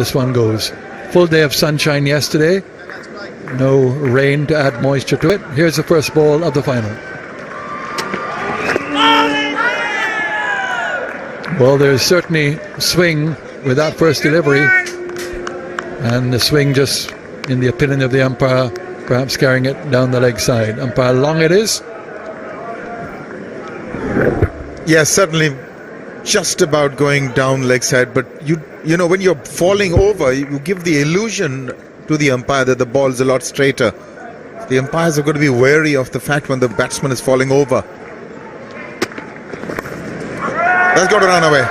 this one goes. Full day of sunshine yesterday. No rain to add moisture to it. Here's the first ball of the final. Well, there's certainly swing with that first delivery. And the swing just, in the opinion of the umpire, perhaps carrying it down the leg side. Umpire long it is. Yes, certainly just about going down leg side. But you know, when you're falling over, you give the illusion to the umpire that the ball is a lot straighter. The umpires are going to be wary of the fact when the batsman is falling over. That's got to run away.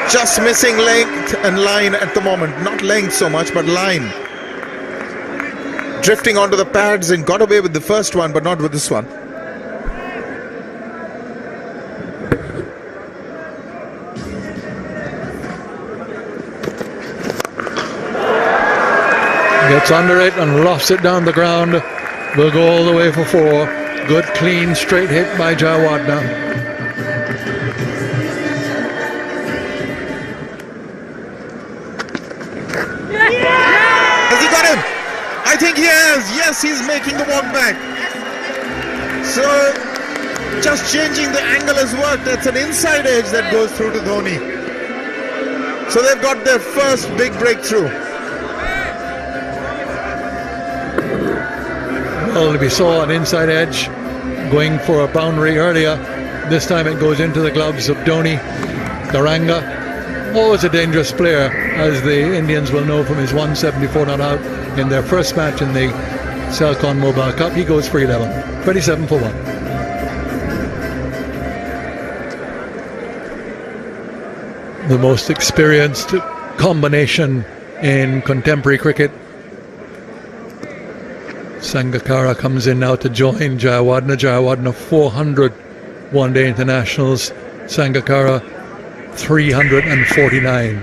Just missing length and line at the moment. Not length so much, but line. Drifting onto the pads and got away with the first one, but not with this one. Gets under it and lofts it down the ground. Will go all the way for 4. Good, clean, straight hit by Jayawardene. Has he got him? I think he has. Yes, he's making the walk back. So, just changing the angle has worked. That's an inside edge that goes through to Dhoni. So they've got their first big breakthrough. Well, we saw an inside edge going for a boundary earlier. This time it goes into the gloves of Dhoni. Tharanga, always a dangerous player, as the Indians will know from his 174 not out in their first match in the Celkon Mobile Cup. He goes for 11, 27 for 1. The most experienced combination in contemporary cricket. Sangakkara comes in now to join Jayawardene. Jayawardene 400 one-day internationals. Sangakkara 349.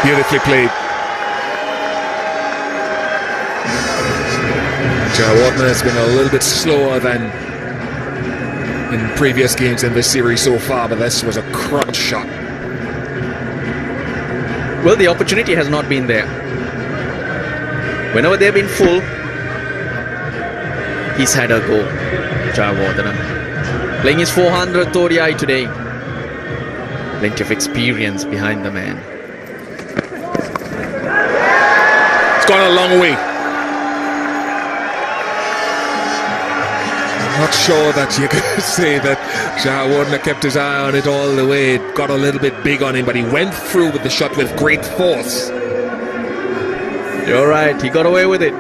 Beautifully played. Jayawardene has been a little bit slower than in previous games in this series so far, but this was a crunch shot. Well, the opportunity has not been there. Whenever they've been full, he's had a go. Jayawardene playing his 400th ODI today. Plenty of experience behind the man. It's gone a long way. I'm not sure that you could say that Jayawardene kept his eye on it all the way. It got a little bit big on him, but he went through with the shot with great force. You're right, he got away with it.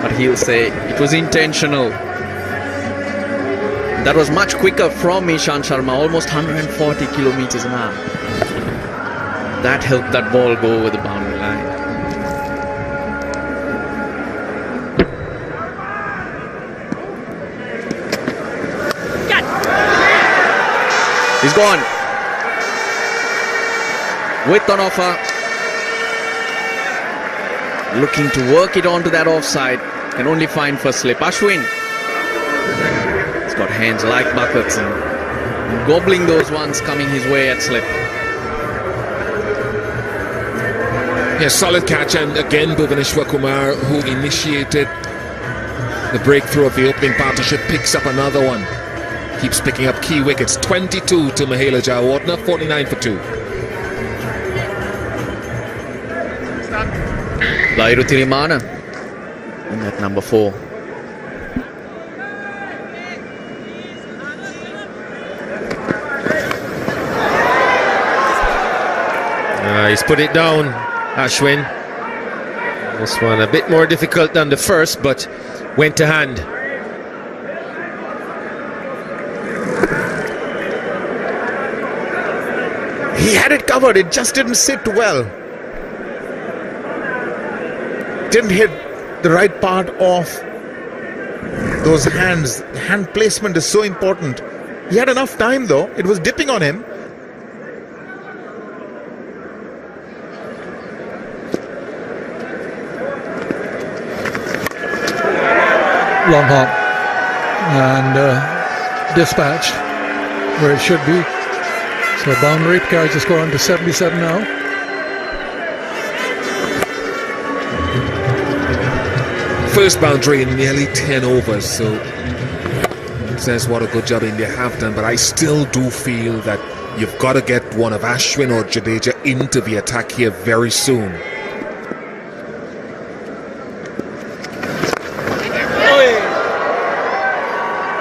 But he'll say it was intentional. That was much quicker from Ishant Sharma, almost 140 kilometers an hour. That helped that ball go over the boundary line. He's gone. With an offer. Looking to work it onto that offside. Can only find for slip. Ashwin. He's got hands like buckets and gobbling those ones coming his way at slip. Yes, solid catch, and again Bhuvaneshwar Kumar, who initiated the breakthrough of the opening partnership, picks up another one. Keeps picking up key wickets. 22 to Mahela Jayawardene, 49 for 2. Lairu Tirimana in at number 4. He's put it down, Ashwin. This one a bit more difficult than the first, but went to hand. He had it covered, it just didn't sit well. Didn't hit the right part of those hands. Hand placement is so important. He had enough time though, it was dipping on him. Long hop and dispatched. where it should be. So boundary carries the score on to 77 now. First boundary in nearly 10 overs, so it says what a good job India have done, but I still do feel that you've got to get one of Ashwin or Jadeja into the attack here very soon.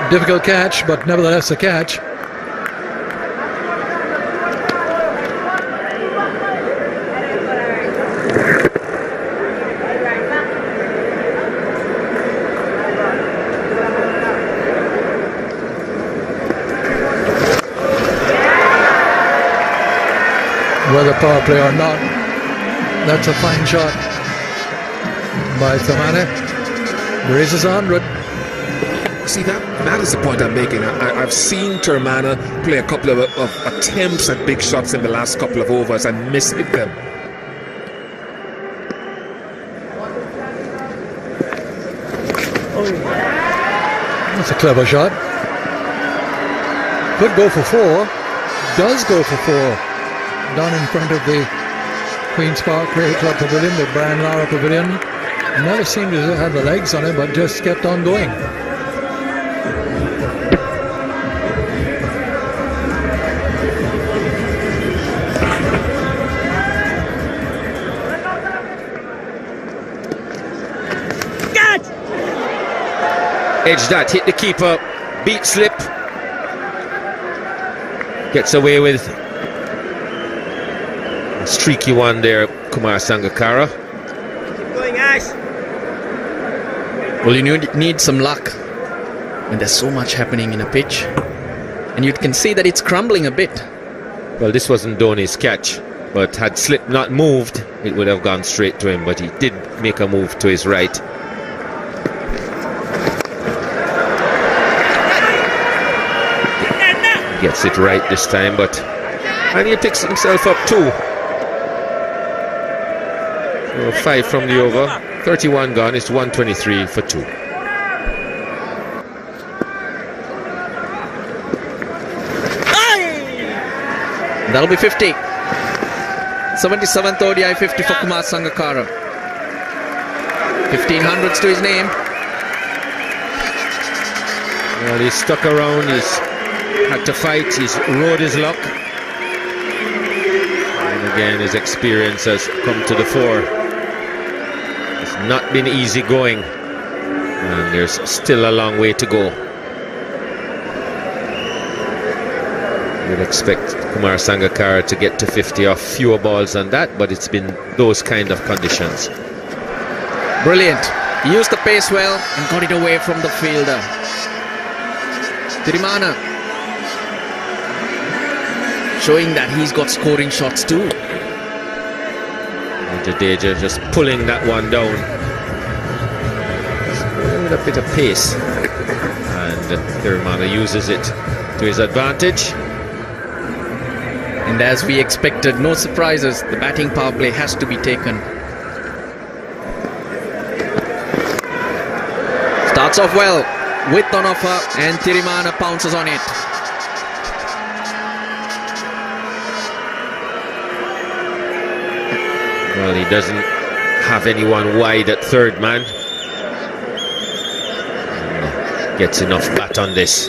Difficult catch, but nevertheless a catch. Whether power play or not, that's a fine shot by Thamane. Raises 100. See, that is the point I'm making. I've seen Termana play a couple of attempts at big shots in the last couple of overs and miss hit them. That's a clever shot. Could go for 4. Does go for 4. Down in front of the Queen's Park Cricket Club Pavilion, the Brian Lara Pavilion. Never seemed to have the legs on it, but just kept on going. Edge that, hit the keeper, beat slip. Gets away with a streaky one there, Kumar Sangakkara. Going, Ash. Well, you need some luck when there's so much happening in a pitch. And you can see that it's crumbling a bit. Well, this wasn't Dhoni's catch, but had slip not moved, it would have gone straight to him, but he did make a move to his right. Gets it right this time, and he picks himself up 2. So 5 from the over, 31 gone. It's 123 for 2. That'll be 50. 77th ODI 50 for Kumar Sangakkara. 1500s to his name. Well, he's stuck around. He's had to fight, he's rode his luck, and again his experience has come to the fore. It's not been easy going, and there's still a long way to go. You'd expect Kumar Sangakkara to get to 50 off fewer balls than that, but it's been those kind of conditions. Brilliant. He used the pace well and got it away from the fielder. Tirimana showing that he's got scoring shots too. Jadeja just pulling that one down with a bit of pace, and Tirimana uses it to his advantage. And as we expected, no surprises, the batting power play has to be taken. Starts off well with on offer, and Tirimana pounces on it. Well, he doesn't have anyone wide at third man. Gets enough bat on this.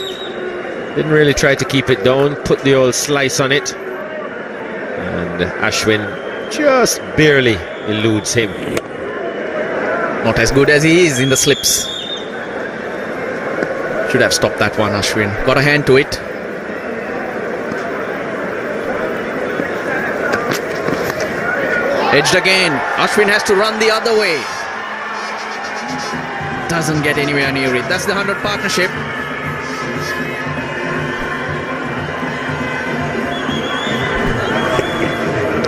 Didn't really try to keep it down, put the old slice on it. And Ashwin just barely eludes him. Not as good as he is in the slips. Should have stopped that one, Ashwin. Got a hand to it. Edged again. Ashwin has to run the other way. Doesn't get anywhere near it. That's the 100 partnership.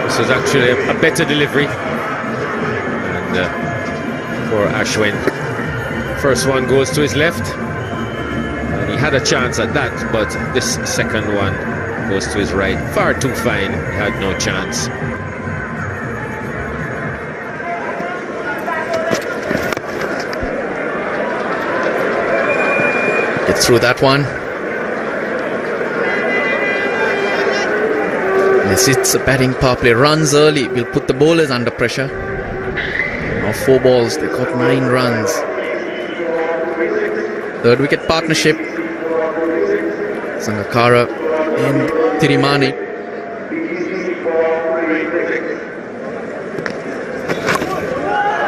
This is actually a better delivery. And for Ashwin, first one goes to his left. And he had a chance at that, but this second one goes to his right. Far too fine. He had no chance. Through that one. Yes, it's a batting power play. Runs early will put the bowlers under pressure. Now 4 balls, they got 9 runs. Third wicket partnership. Sangakkara and Thirimani.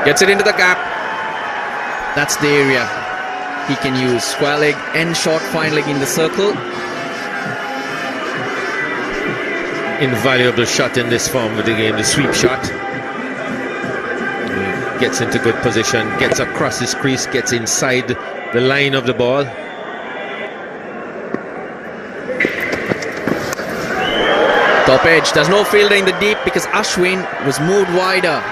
Gets it into the gap. That's the area he can use. Square leg and short fine leg in the circle. Invaluable shot in this form of the game, the sweep shot. Gets into good position, gets across his crease, gets inside the line of the ball. Top edge, there's no fielder in the deep because Ashwin was moved wider.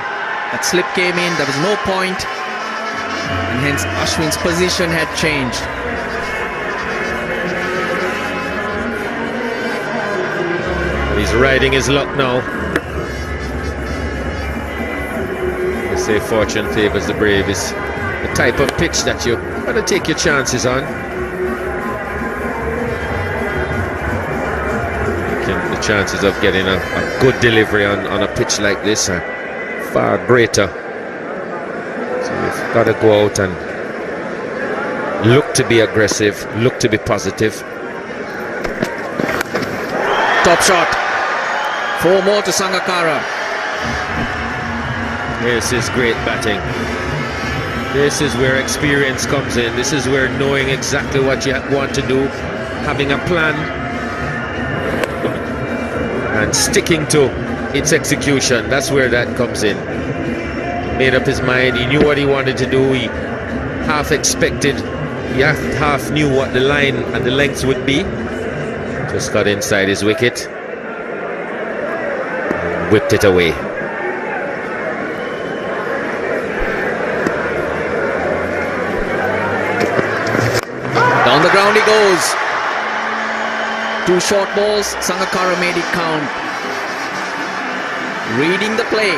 That slip came in, there was no point, and hence Ashwin's position had changed. He's riding his luck now. They say fortune favours the brave is the type of pitch that you got to take your chances on. The chances of getting a good delivery on a pitch like this are far greater. So you've got to go out and look to be aggressive, look to be positive. Top shot. 4 more to Sangakkara. This is great batting. This is where experience comes in. This is where knowing exactly what you want to do, having a plan, and sticking to its execution. That's where that comes in. He made up his mind. He knew what he wanted to do. He half expected, he half knew what the line and the lengths would be. Just got inside his wicket. Whipped it away. Down the ground he goes. 2 short balls, Sangakkara made it count. Reading the play.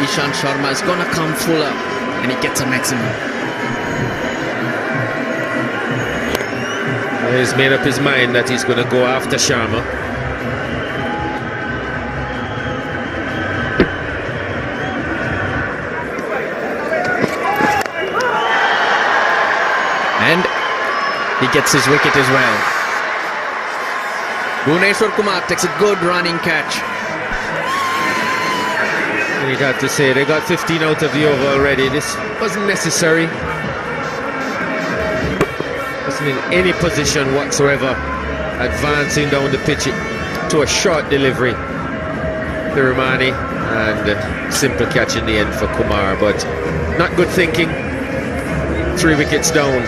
Ishant Sharma is gonna come fuller and he gets a maximum. He's made up his mind that he's going to go after Sharma. And he gets his wicket as well. Bhuvneshwar Kumar takes a good running catch. You'd have to say they got 15 out of the over already. This wasn't necessary. Wasn't in any position whatsoever. Advancing down the pitch to a short delivery. Thirimani, and a simple catch in the end for Kumar, but not good thinking. 3 wickets down.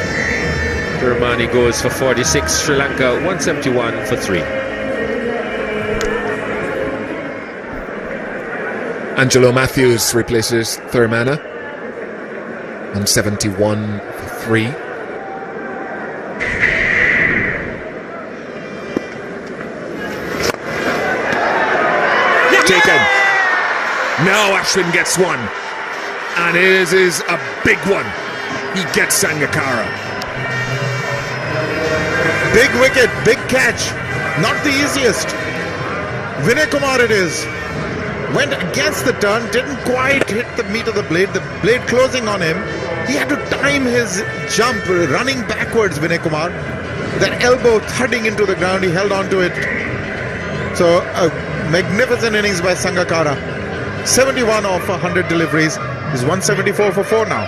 Thirimani goes for 46. Sri Lanka 171 for 3. Angelo Matthews replaces Thirimani. 171 for 3. Taken. Now Ashwin gets one. And it is a big one. He gets Sangakkara. Big wicket, big catch. Not the easiest. Vinay Kumar it is. Went against the turn, didn't quite hit the meat of the blade closing on him. He had to time his jump, running backwards, Vinay Kumar. That elbow thudding into the ground, he held on to it. So a magnificent innings by Sangakkara. 71 off 100 deliveries. He's 174 for 4 now.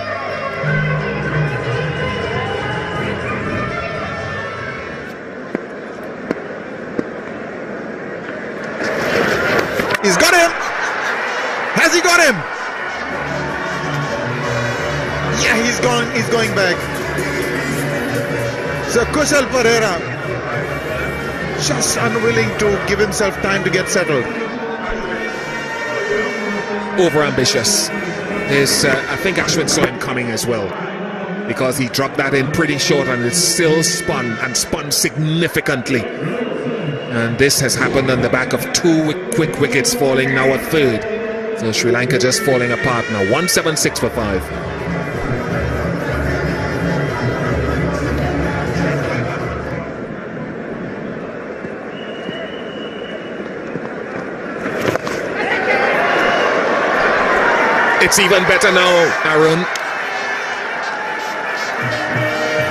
He's got him! Has he got him? Yeah, he's going back. So Kushal Pereira just unwilling to give himself time to get settled. Over-ambitious. I think Ashwin saw him coming as well, because he dropped that in pretty short and it still spun significantly. And this has happened on the back of 2 quick wickets falling, now a 3rd. So Sri Lanka just falling apart now. 176 for 5. It's even better now, Aaron.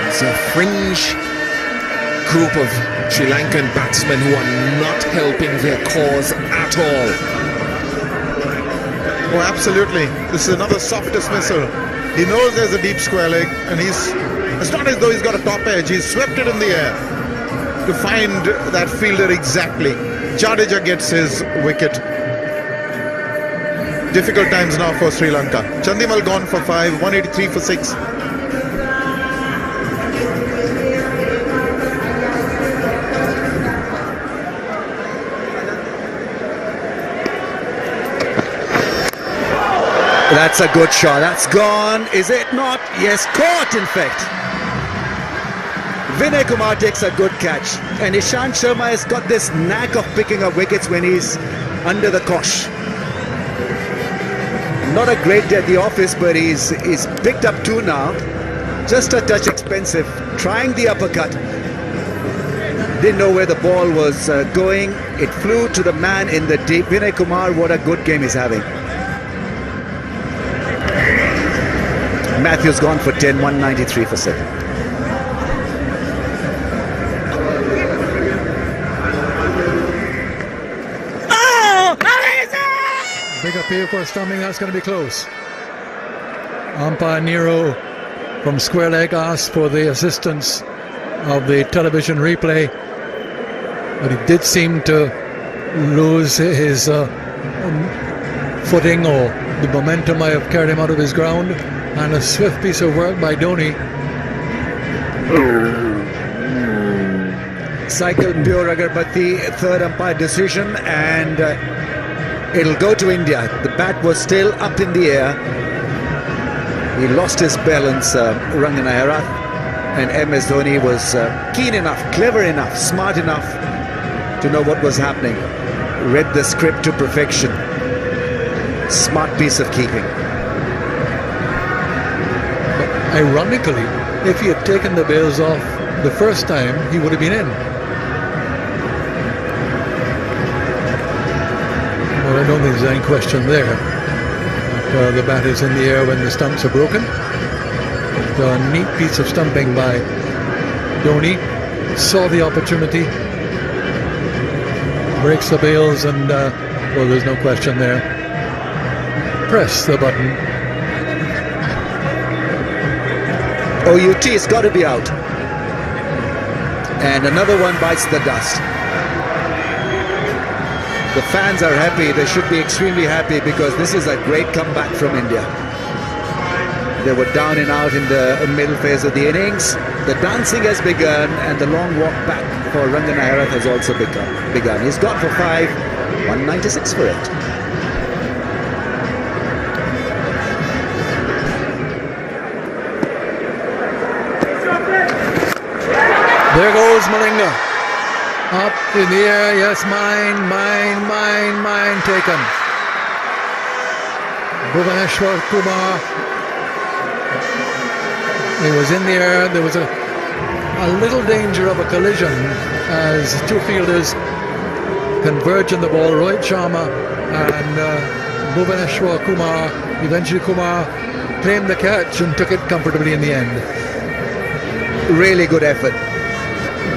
It's a fringe group of Sri Lankan batsmen who are not helping their cause at all. Oh, absolutely. This is another soft dismissal. He knows there's a deep square leg, and it's not as though he's got a top edge. He's swept it in the air to find that fielder exactly. Jadeja gets his wicket. Difficult times now for Sri Lanka. Chandimal gone for 5, 183 for 6. That's a good shot. That's gone. Is it not? Yes, caught in fact. Vinay Kumar takes a good catch. And Ishant Sharma has got this knack of picking up wickets when he's under the cosh. Not a great day at the office, but he's picked up 2 now. Just a touch expensive. Trying the uppercut. Didn't know where the ball was going. It flew to the man in the deep. Vinay Kumar, what a good game he's having. Matthews gone for 10, 193 for 7. Big appeal for stumping. That's going to be close. Umpire Nero from square leg asked for the assistance of the television replay, but he did seem to lose his footing, or the momentum might have carried him out of his ground. And a swift piece of work by Dhoni. Cycle Pure Agarbatti, third umpire decision, and it'll go to India. The bat was still up in the air. He lost his balance, Ranganayara, and MS Dhoni was keen enough, clever enough, smart enough to know what was happening. Read the script to perfection. Smart piece of keeping. Ironically, if he had taken the bails off the first time, he would have been in. Well, I don't think there's any question there. But, the bat is in the air when the stumps are broken. A neat piece of stumping by Dhoni. Saw the opportunity. Breaks the bails, and well, there's no question there. Press the button. OUT has got to be out. And another one bites the dust. The fans are happy. They should be extremely happy, because this is a great comeback from India. They were down and out in the middle phase of the innings. The dancing has begun, and the long walk back for Ranganayara has also begun. He's gone for 5, 196 for it. There goes Malinga. Up in the air, yes, mine, taken. Bhuvaneshwar Kumar. He was in the air. There was a little danger of a collision as two fielders converge on the ball. Rohit Sharma and Bhuvaneshwar Kumar. Eventually Kumar claimed the catch and took it comfortably in the end. Really good effort.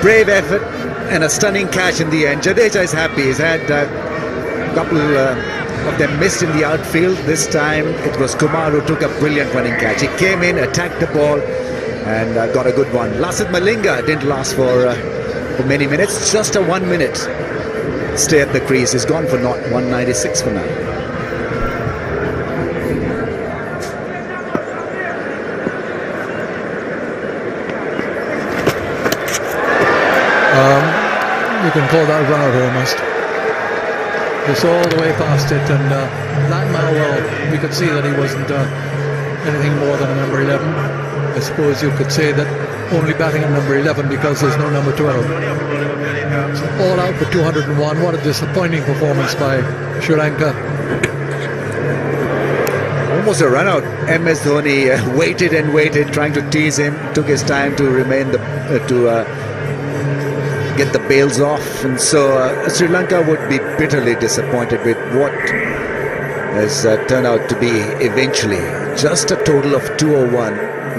Brave effort and a stunning catch in the end. Jadeja is happy. He's had a couple of them missed in the outfield. This time it was Kumar who took a brilliant running catch. He came in, attacked the ball, and got a good one. Lasith Malinga didn't last for many minutes. Just a 1 minute stay at the crease. He's gone for naught, 196 for now. You can call that run out almost. Just all the way past it, and that man, well, we could see that he wasn't anything more than a number 11. I suppose you could say that only batting at number 11 because there's no number 12. So all out for 201. What a disappointing performance by Sri Lanka. Almost a run out. MS Dhoni waited and waited, trying to tease him. Took his time to remain get the bails off, and so Sri Lanka would be bitterly disappointed with what has turned out to be eventually just a total of 201.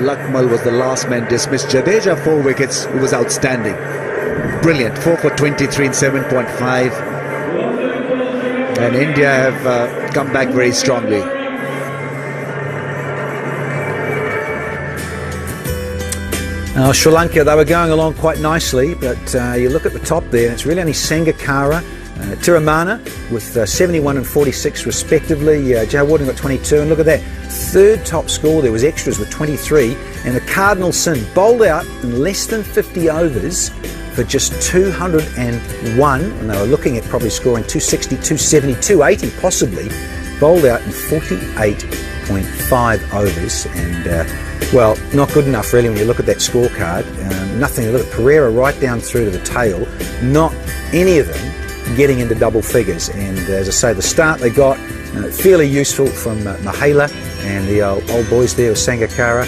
Lakmal was the last man dismissed. Jadeja 4 wickets, who was outstanding. Brilliant, 4 for 23 in 7.5. And India have come back very strongly. Now, Sri Lanka, they were going along quite nicely, but you look at the top there, and it's really only Sangakkara, Tiramana with 71 and 46 respectively. Joe Warden got 22, and look at that. Third top score there was extras with 23, and the Cardinal Sin bowled out in less than 50 overs for just 201, and they were looking at probably scoring 260, 270, 280 possibly. Bowled out in 48.5 overs, and well, not good enough really when you look at that scorecard. Nothing. Look at Pereira right down through to the tail. Not any of them getting into double figures. And as I say, the start they got fairly useful from Mahela and the old boys there with Sangakkara.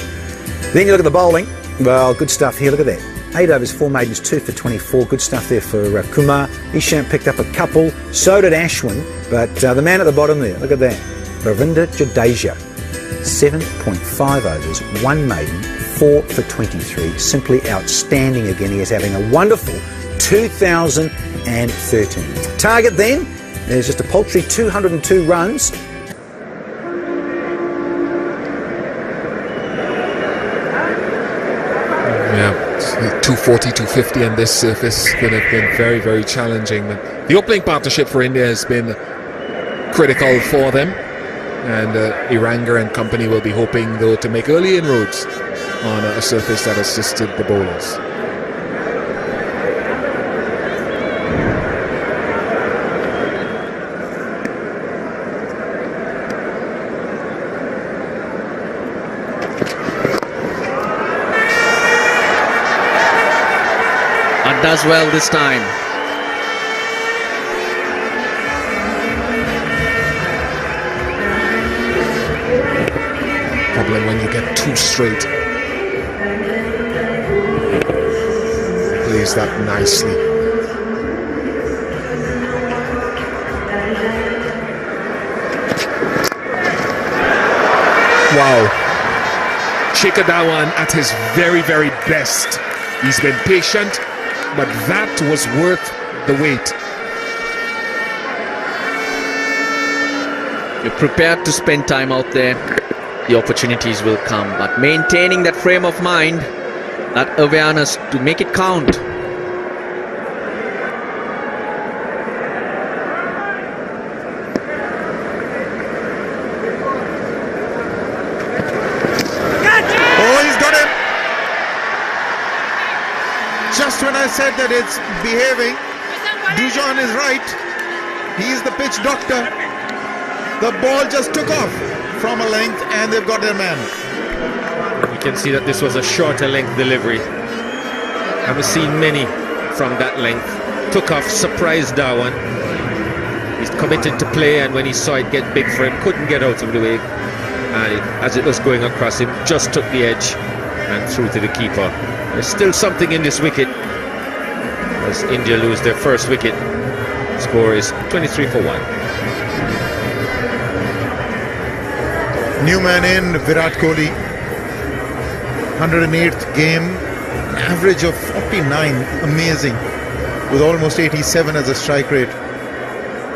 Then you look at the bowling. Well, good stuff here. Look at that. 8 overs, 4 maidens, 2 for 24. Good stuff there for Kumar. Ishant picked up a couple. So did Ashwin. But the man at the bottom there, look at that. Virender Sehwag. 7.5 overs, 1 maiden, 4 for 23. Simply outstanding again. He is having a wonderful 2013. Target then, there's just a paltry 202 runs. Yeah, 240, 250 on this surface could have been very, very challenging. But the opening partnership for India has been critical for them. And Iranga and company will be hoping, though, to make early inroads on a surface that assisted the bowlers. But does well this time. Problem when you get 2 straight. Plays that nicely. Wow. Shikhar Dhawan at his very, very best. He's been patient, but that was worth the wait. You're prepared to spend time out there. The opportunities will come, but maintaining that frame of mind, that awareness to make it count. Oh, he's got him! Just when I said that it's behaving, Dujon is right. He's the pitch doctor. The ball just took off from a length, and they've got their man. You can see that this was a shorter length delivery. Haven't seen many from that length. Took off, surprised Dhawan. He's committed to play, and when he saw it get big for him, couldn't get out of the way. And as it was going across him, just took the edge and threw to the keeper. There's still something in this wicket as India lose their first wicket. Score is 23 for 1. New man in, Virat Kohli. 108th game, an average of 49, amazing, with almost 87 as a strike rate.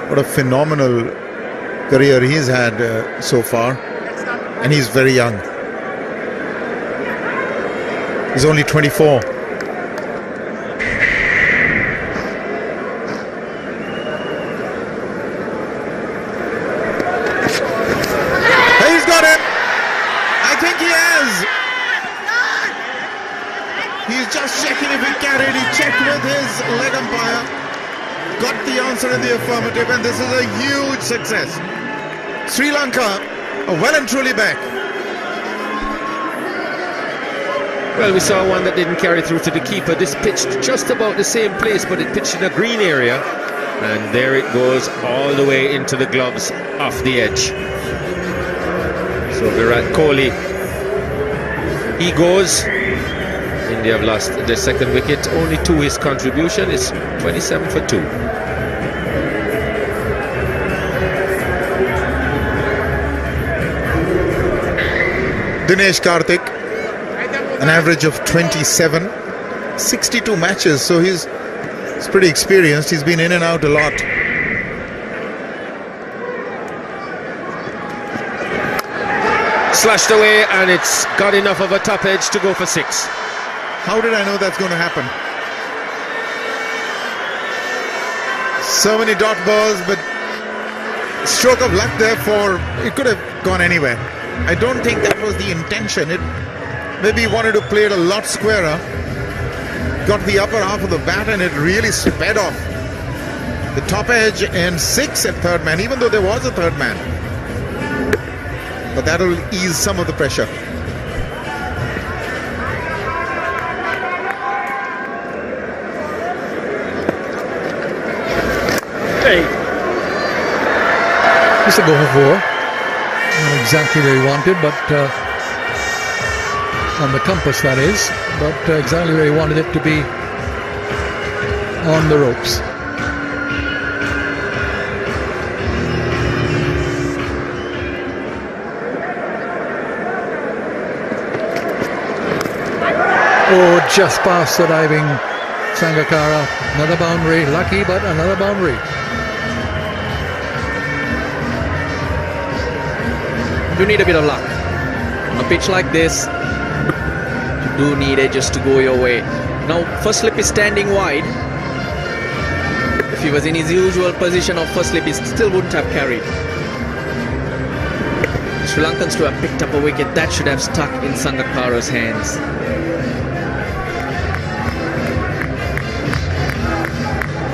What a phenomenal career he's had so far, and he's very young. He's only 24. He's got it. I think he has. He's just checking if he carried. He checked with his leg umpire. Got the answer in the affirmative, and this is a huge success. Sri Lanka are well and truly back. Well, we saw one that didn't carry through to the keeper. This pitched just about the same place, but it pitched in a green area. And there it goes all the way into the gloves off the edge. So Virat Kohli, he goes. India have lost their second wicket. Only 2 his contribution is 27 for 2. Dinesh Karthik, an average of 27, 62 matches, so he's pretty experienced. He's been in and out a lot. Slashed away, and it's got enough of a top edge to go for 6. How did I know that's going to happen? So many dot balls, but stroke of luck there for it could have gone anywhere. I don't think that was the intention. It maybe he wanted to play it a lot squarer. Got the upper half of the bat and it really sped off the top edge, and 6 at third man, even though there was a third man. But that'll ease some of the pressure. Just a go for 4. Not exactly where he wanted, but on the compass that is, but exactly where he wanted it to be on the ropes. Oh, just past the diving Sangakkara. Another boundary, lucky, but another boundary. You need a bit of luck. On a pitch like this, you do need edges to go your way. Now, first slip is standing wide. If he was in his usual position of first slip, he still wouldn't have carried. Sri Lankans to have picked up a wicket that should have stuck in Sangakkara's hands.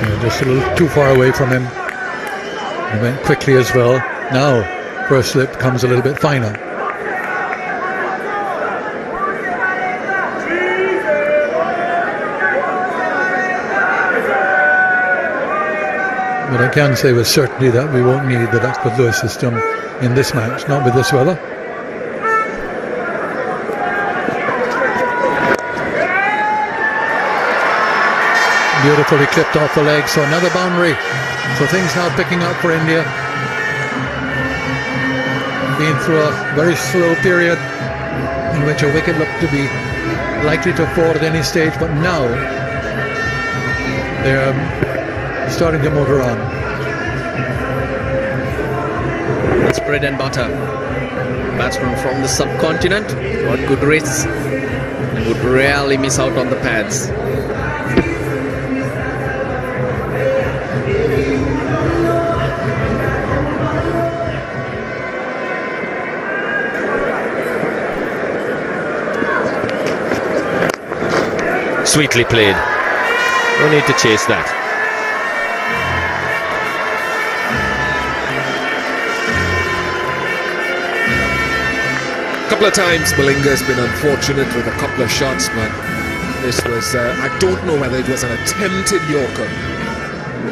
Yeah, just a little too far away from him. He went quickly as well. Now, first slip comes a little bit finer. But I can say with certainty that we won't need the Duckworth-Lewis system in this match, not with this weather. Beautifully clipped off the leg, so another boundary. So things now picking up for India. Been through a very slow period in which a wicket looked to be likely to fall at any stage, but now they're starting to motor on. It's bread and butter. Batsman from the subcontinent got good wrists and would rarely miss out on the pads. Sweetly played. No need to chase that. A couple of times Malinga's been unfortunate with a couple of shots, but this was, I don't know whether it was an attempted Yorker,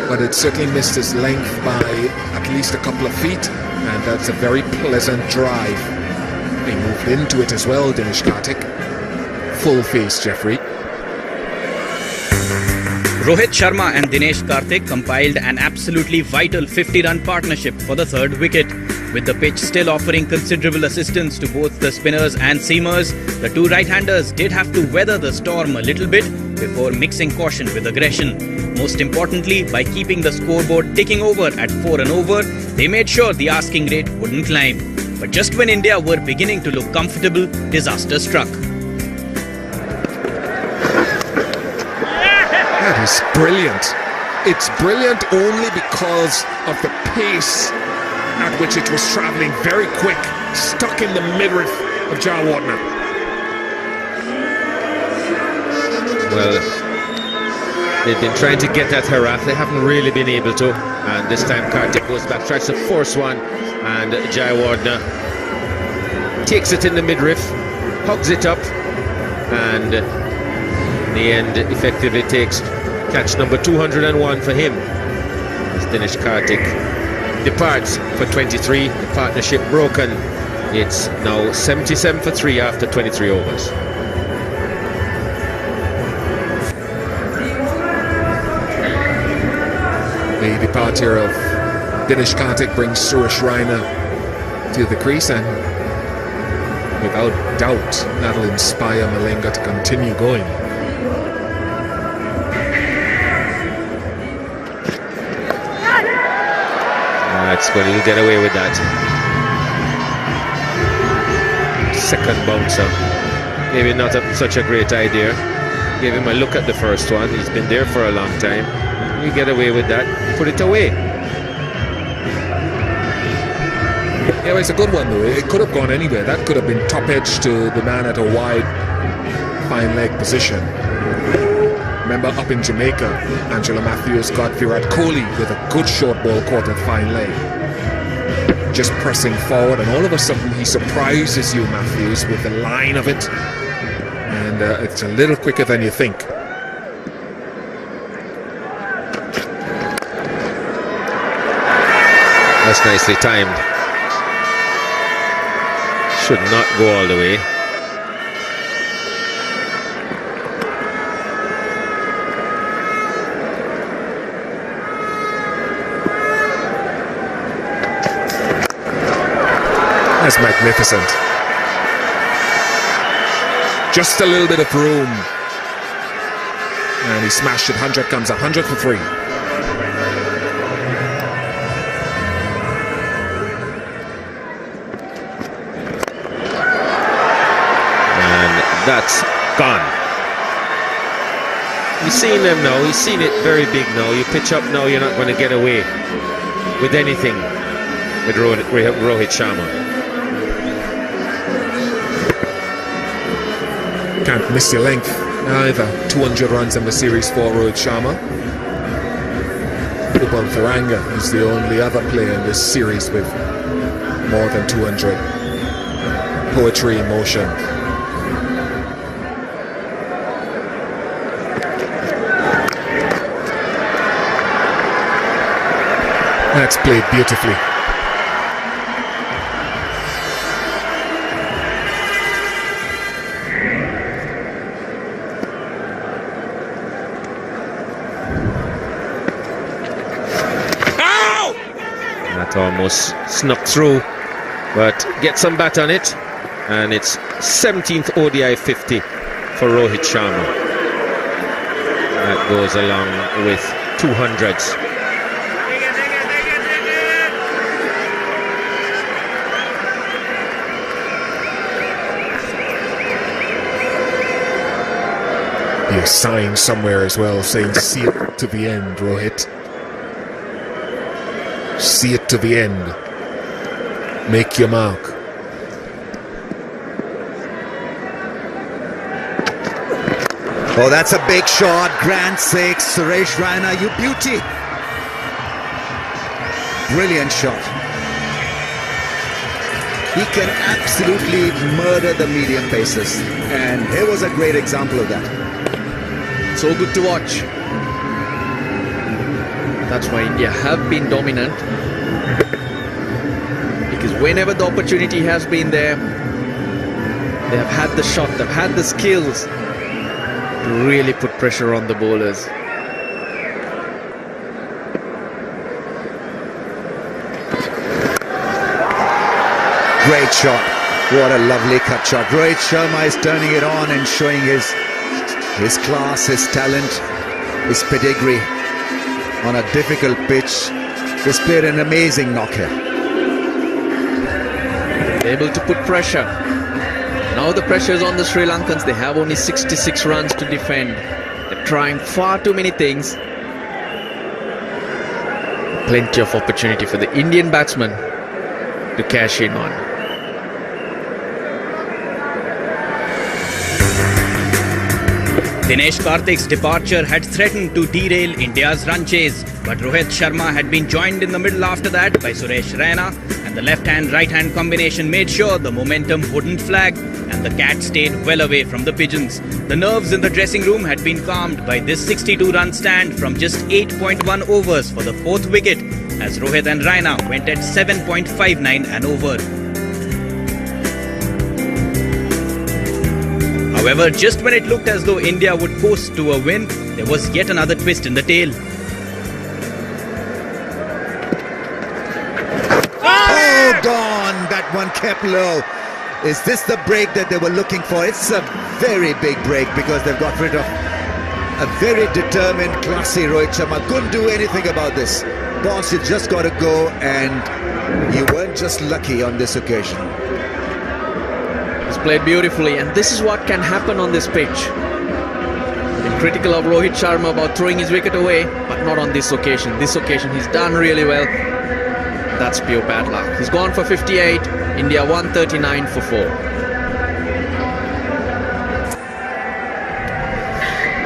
but it certainly missed his length by at least a couple of feet, and that's a very pleasant drive. He moved into it as well, Dinesh Karthik. Full face, Jeffrey. Rohit Sharma and Dinesh Karthik compiled an absolutely vital 50-run partnership for the third wicket. With the pitch still offering considerable assistance to both the spinners and seamers, the two right-handers did have to weather the storm a little bit before mixing caution with aggression. Most importantly, by keeping the scoreboard ticking over at 4 and over, they made sure the asking rate wouldn't climb. But just when India were beginning to look comfortable, disaster struck. That is brilliant. It's brilliant only because of the pace at which it was travelling, very quick, stuck in the midriff of Jayawardene. Well, they've been trying to get at Herath. They haven't really been able to. And this time Karthik goes back, tries to force one, and Jayawardene takes it in the midriff, hugs it up, and in the end effectively takes catch number 201 for him. As Dinesh Karthik departs for 23, the partnership broken. It's now 77 for 3 after 23 overs. The departure of Dinesh Karthik brings Suresh Raina to the crease, and without doubt, that'll inspire Malinga to continue going. It's going to get away with that. Second bouncer. Maybe not such a great idea. Gave him a look at the first one. He's been there for a long time. You get away with that. Put it away. Yeah, well, it's a good one though. It could have gone anywhere. That could have been top edge to the man at a wide fine leg position. Remember up in Jamaica, Angela Matthews got Virat Kohli with a good short ball caught at fine leg. Just pressing forward, and all of a sudden he surprises you, Matthews, with the line of it. And it's a little quicker than you think. That's nicely timed. Should not go all the way. That's magnificent. Just a little bit of room. And he smashed it. 100 comes up. 100 for 3. That's gone. You've seen them now. You've seen it very big now. You pitch up now, you're not going to get away with anything with Rohit Sharma. Can't miss your length either. 200 runs in the series for Rohit Sharma. Upul Tharanga is the only other player in this series with more than 200. Poetry in motion. That's played beautifully. That almost snuck through, but get some bat on it, and it's 17th ODI 50 for Rohit Sharma. That goes along with 200s. Be a sign somewhere as well saying see it to the end, Rohit. See it to the end. Make your mark. Oh, that's a big shot. Grand six. Suresh Raina, you beauty. Brilliant shot. He can absolutely murder the medium paces. And it was a great example of that. So good to watch. That's why India have been dominant. Because whenever the opportunity has been there, they have had the shot, they've had the skills to really put pressure on the bowlers. Great shot. What a lovely cut shot. Rohit Sharma is turning it on and showing his class, his talent, his pedigree. On a difficult pitch, he's played an amazing knock here. Able to put pressure. Now the pressure is on the Sri Lankans. They have only 66 runs to defend. They're trying far too many things. Plenty of opportunity for the Indian batsmen to cash in on. Dinesh Karthik's departure had threatened to derail India's run chase, but Rohit Sharma had been joined in the middle after that by Suresh Raina, and the left-hand-right-hand combination made sure the momentum wouldn't flag, and the cat stayed well away from the pigeons. The nerves in the dressing room had been calmed by this 62-run stand from just 8.1 overs for the 4th wicket, as Rohit and Raina went at 7.59 an over. However, just when it looked as though India would coast to a win, there was yet another twist in the tale. Oh, gone! That one kept low. Is this the break that they were looking for? It's a very big break because they've got rid of a very determined, classy Rohit Sharma. Couldn't do anything about this. Boss, you just got to go, and you weren't just lucky on this occasion. He's played beautifully, and this is what can happen on this pitch. Been critical of Rohit Sharma about throwing his wicket away, but not on this occasion. This occasion he's done really well. That's pure bad luck. He's gone for 58, India 139 for 4.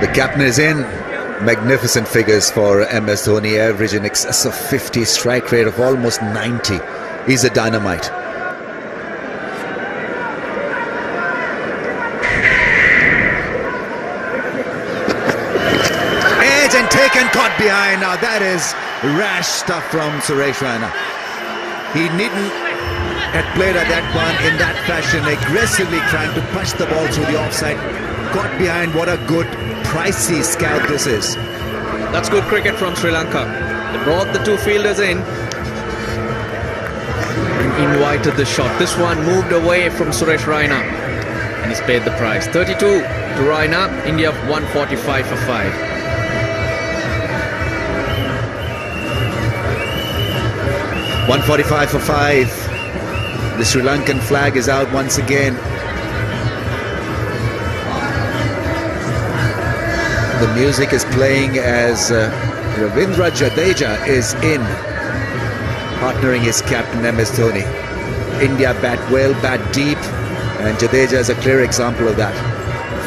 The captain is in. Magnificent figures for MS Dhoni, average in excess of 50, strike rate of almost 90. He's a dynamite. Edge and taken, caught behind. Now that is rash stuff from Suresh Raina. He needn't have played at that one in that fashion, aggressively trying to push the ball through the offside. Caught behind. What a good, pricey scout this is. That's good cricket from Sri Lanka. They brought the two fielders in and invited the shot. This one moved away from Suresh Raina, and he's paid the price. 32 to Raina, India 145 for 5. $145 for 5. The Sri Lankan flag is out once again. The music is playing as Ravindra Jadeja is in, partnering his captain MS Dhoni. India bat well, bat deep, and Jadeja is a clear example of that.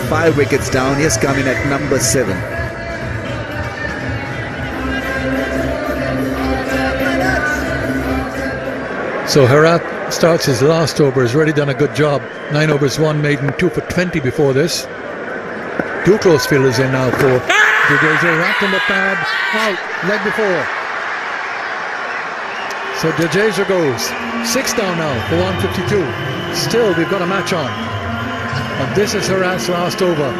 5 wickets down. He has come in at number 7. So Herath starts his last over. Has really done a good job. 9 overs, 1 maiden, 2 for 20 before this. 2 close fielders in now for Jadeja. Wrapped in the pad, out, leg before. So Jadeja goes 6 down now for 152. Still, we've got a match on. And this is Herath's last over,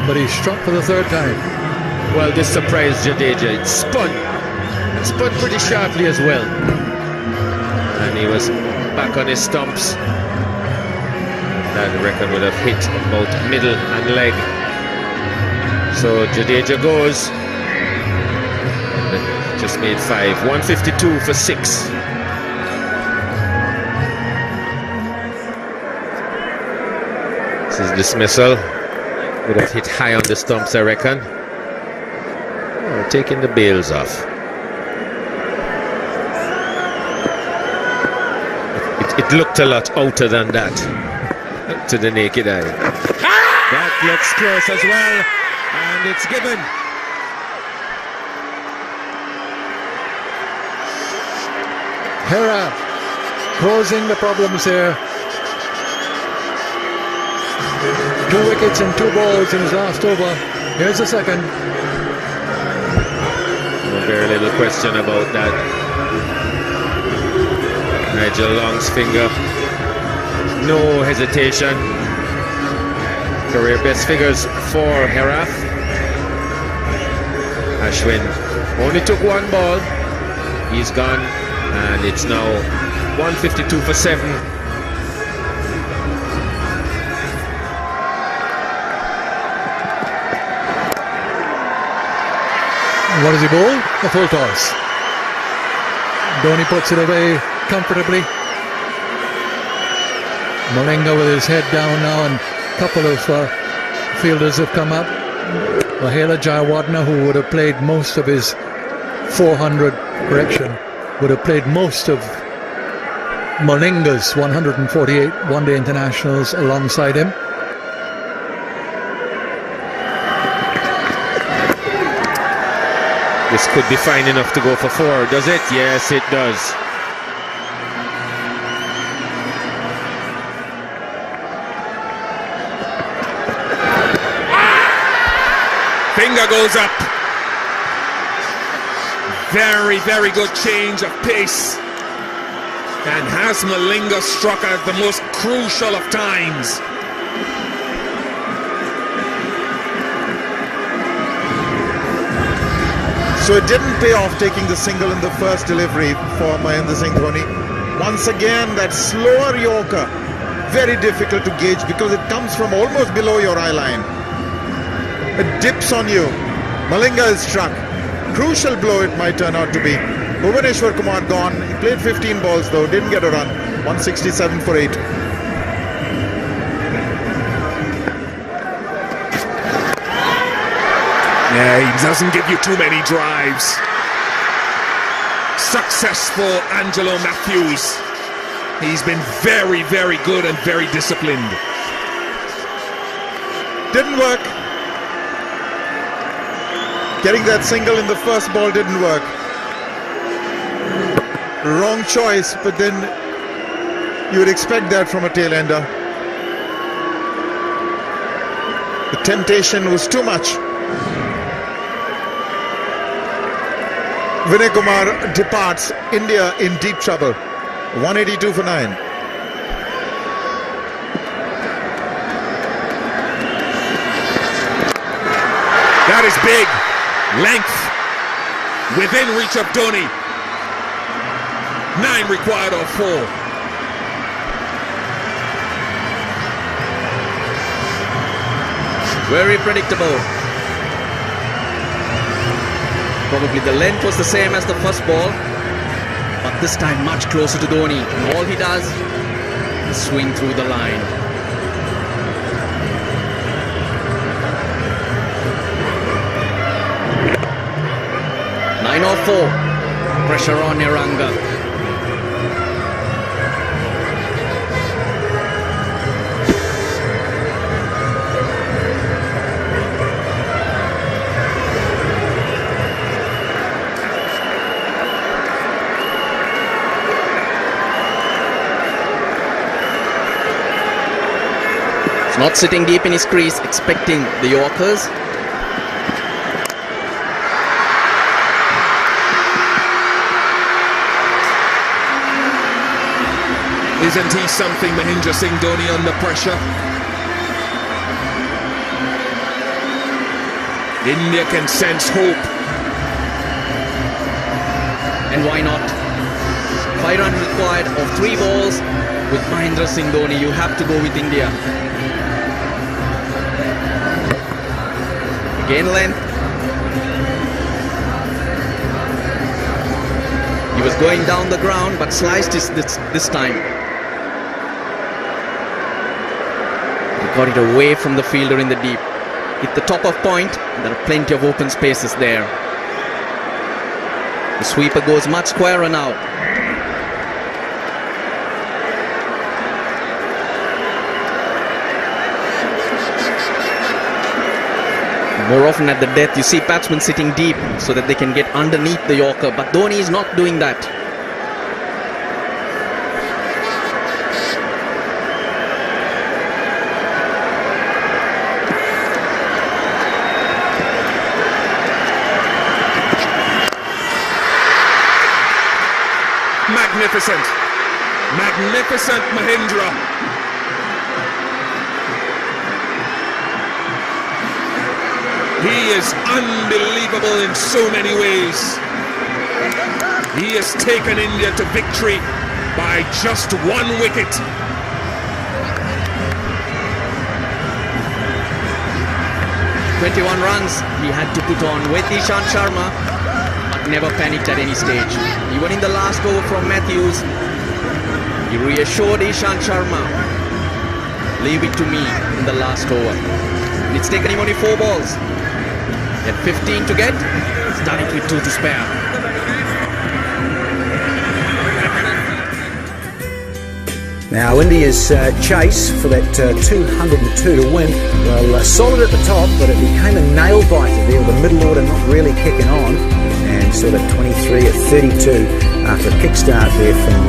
but he struck for the 3rd time. Well, this surprised Jadeja. It spun pretty sharply as well, and he was back on his stumps. That I reckon would have hit both middle and leg. So Jadeja goes, just made 5, 152 for 6. This is dismissal. Would have hit high on the stumps, I reckon. Oh, taking the bails off. It looked a lot outer than that to the naked eye. That looks close as well. And it's given. Herath causing the problems here. 2 wickets and 2 balls in his last over. Here's the second. Very little question about that. Nigel Long's finger. No hesitation. Career best figures for Herath. Ashwin only took 1 ball. He's gone, and it's now 152 for 7. What does he bowl? A full toss. Dhoni puts it away comfortably. Malinga with his head down now, and a couple of fielders have come up. Mahela Jayawardene, who would have played most of his 400, would have played most of Malinga's 148 one-day internationals alongside him. This could be fine enough to go for 4, does it? Yes, it does. Finger goes up. Very, very good change of pace. And has Malinga struck at the most crucial of times. So it didn't pay off taking the single in the first delivery for Virender Singh Dhoni. Once again, that slower Yorker very difficult to gauge because it comes from almost below your eye line. It dips on you. Malinga is struck. Crucial blow it might turn out to be. Bhuvaneshwar Kumar gone. He played 15 balls though, didn't get a run. 167 for 8. Yeah, he doesn't give you too many drives. Successful Angelo Matthews. He's been very, very good and very disciplined. Didn't work. Getting that single in the first ball didn't work. Wrong choice, but then you would expect that from a tail ender. The temptation was too much. Vinay Kumar departs. India in deep trouble. 182 for 9. That is big. Length. Within reach of Dhoni. 9 required of 4. Very predictable. Probably the length was the same as the first ball, but this time much closer to Dhoni. All he does is swing through the line. Nine or 4. Pressure on Niranga. Not sitting deep in his crease, expecting the Yorkers. Isn't he something, Mahendra Singh Dhoni, under pressure? India can sense hope. And why not? 5 runs required of 3 balls. With Mahendra Singh Dhoni, you have to go with India. Again length. He was going down the ground but sliced this time. He got it away from the fielder in the deep. Hit the top of point. There are plenty of open spaces there. The sweeper goes much squarer now. More often at the death, you see batsmen sitting deep so that they can get underneath the Yorker. But Dhoni is not doing that. Magnificent. Magnificent Mahendra. He is unbelievable in so many ways. He has taken India to victory by just 1 wicket. "21 runs he had to put on with Ishant Sharma, but never panicked at any stage. Even in the last over from Matthews, he reassured Ishant Sharma, leave it to me in the last over. And it's taken him only 4 balls. He had 15 to get, he's done it with 2 to spare. Now India's chase for that 202 to win, well, solid at the top, but it became a nail biter there with the middle order not really kicking on, and sort of 23 at 32 after a kickstart there from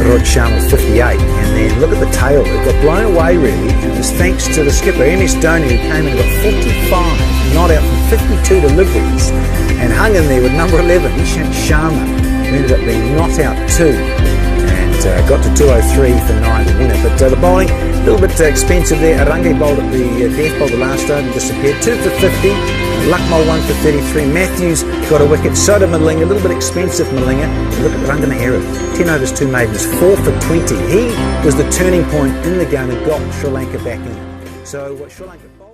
Rohit Sharma 58, and then look at the tail, it got blown away really, and it was thanks to the skipper MS Dhoni, who came in and got 45 not out from 52 deliveries and hung in there with number 11 Ishant Sharma, who ended up being not out 2 and got to 203 for 9 to win it. But the bowling a little bit expensive there. Aranga bowled at the death bowl the last over and disappeared. 2 for 50. Lucknow 1 for 33. Matthews got a wicket. So did Malinga, a little bit expensive Malinga. Look at Rangana Arab, 10 overs, 2 maidens, 4 for 20. He was the turning point in the game and got Sri Lanka back in. So what Sri Lanka...